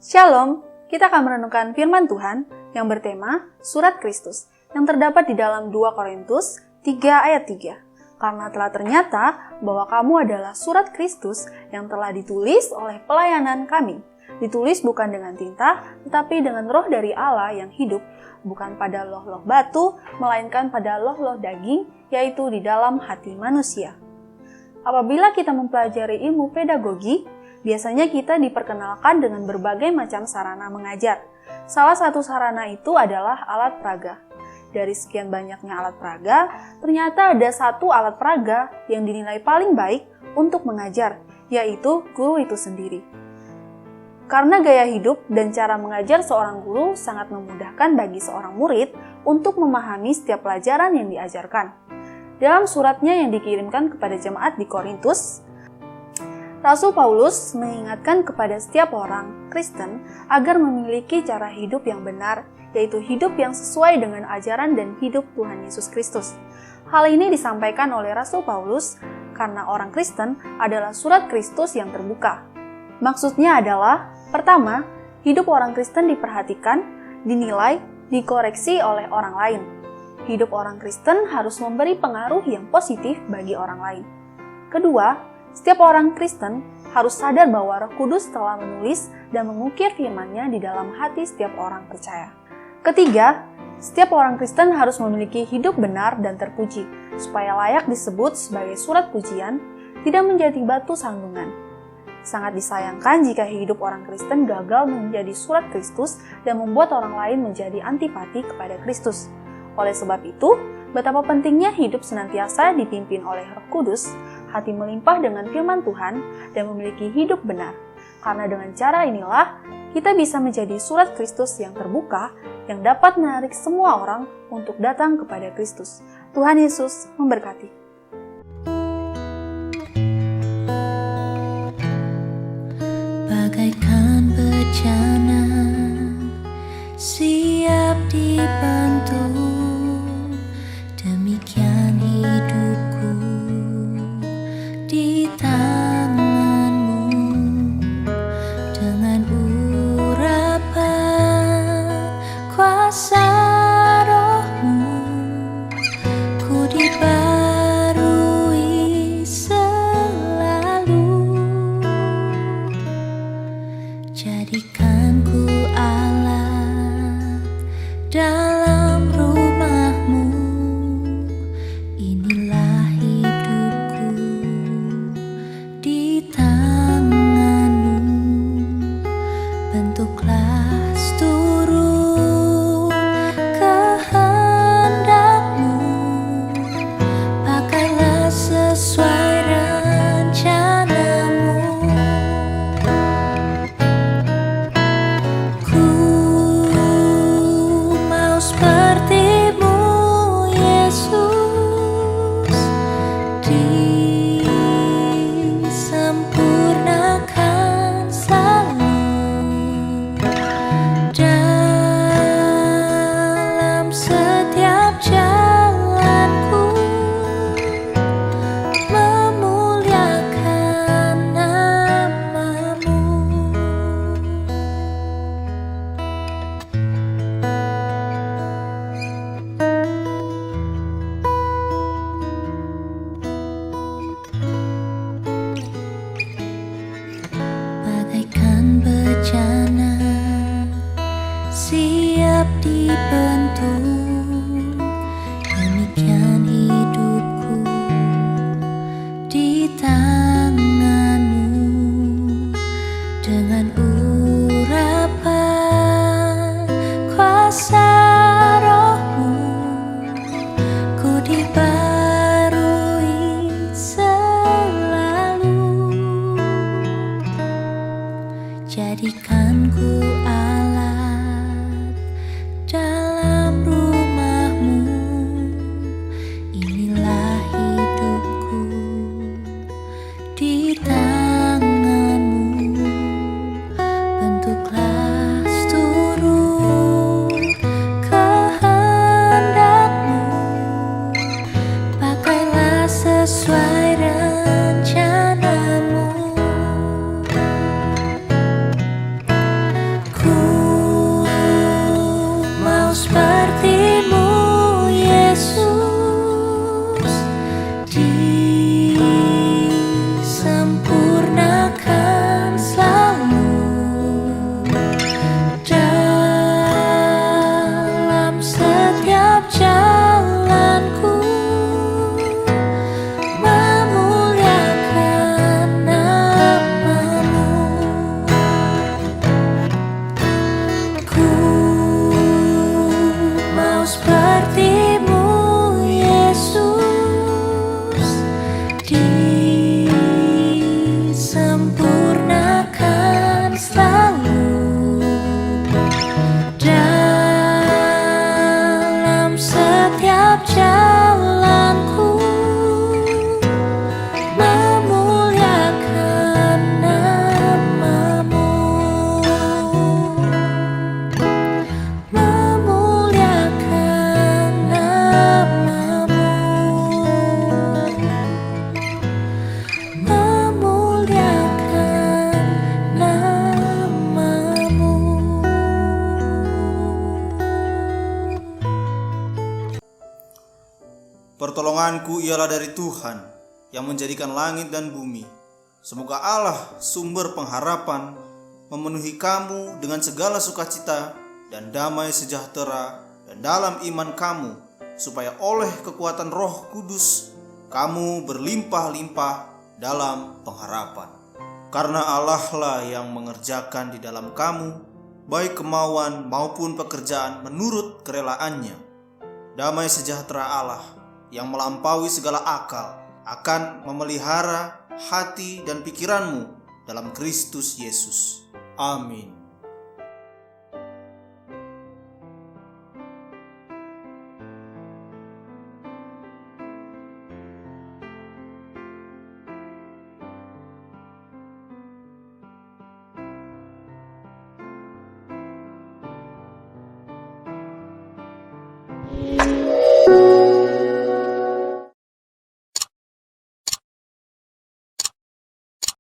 Shalom, kita akan merenungkan firman Tuhan yang bertema Surat Kristus yang terdapat di dalam 2 Korintus 3 ayat 3. Karena telah ternyata bahwa kamu adalah surat Kristus yang telah ditulis oleh pelayanan kami. Ditulis bukan dengan tinta, tetapi dengan roh dari Allah yang hidup, bukan pada loh-loh batu, melainkan pada loh-loh daging, yaitu di dalam hati manusia. Apabila kita mempelajari ilmu pedagogi, biasanya kita diperkenalkan dengan berbagai macam sarana mengajar. Salah satu sarana itu adalah alat peraga. Dari sekian banyaknya alat peraga, ternyata ada satu alat peraga yang dinilai paling baik untuk mengajar, yaitu guru itu sendiri. Karena gaya hidup dan cara mengajar seorang guru sangat memudahkan bagi seorang murid untuk memahami setiap pelajaran yang diajarkan. Dalam suratnya yang dikirimkan kepada jemaat di Korintus, Rasul Paulus mengingatkan kepada setiap orang Kristen agar memiliki cara hidup yang benar, yaitu hidup yang sesuai dengan ajaran dan hidup Tuhan Yesus Kristus. Hal ini disampaikan oleh Rasul Paulus karena orang Kristen adalah surat Kristus yang terbuka. Maksudnya adalah, pertama, hidup orang Kristen diperhatikan, dinilai, dikoreksi oleh orang lain. Hidup orang Kristen harus memberi pengaruh yang positif bagi orang lain. Kedua, setiap orang Kristen harus sadar bahwa Roh Kudus telah menulis dan mengukir firman-Nya di dalam hati setiap orang percaya. Ketiga, setiap orang Kristen harus memiliki hidup benar dan terpuji, supaya layak disebut sebagai surat pujian, tidak menjadi batu sandungan. Sangat disayangkan jika hidup orang Kristen gagal menjadi surat Kristus dan membuat orang lain menjadi antipati kepada Kristus. Oleh sebab itu, betapa pentingnya hidup senantiasa dipimpin oleh Roh Kudus, hati melimpah dengan firman Tuhan, dan memiliki hidup benar. Karena dengan cara inilah, kita bisa menjadi surat Kristus yang terbuka, yang dapat menarik semua orang untuk datang kepada Kristus. Tuhan Yesus memberkati. Bagaikan bejana, siap dibantu. Demikian hidupku di tangan-Mu, dengan urapan kuasa Roh-Mu, ku dibawa Pertolonganku ialah dari Tuhan yang menjadikan langit dan bumi. Semoga Allah, sumber pengharapan, memenuhi kamu dengan segala sukacita dan damai sejahtera dan dalam iman kamu, supaya oleh kekuatan Roh Kudus kamu berlimpah-limpah dalam pengharapan. Karena Allah lah yang mengerjakan di dalam kamu, baik kemauan maupun pekerjaan menurut kerelaannya. Damai sejahtera Allah yang melampaui segala akal akan memelihara hati dan pikiranmu dalam Kristus Yesus. Amin.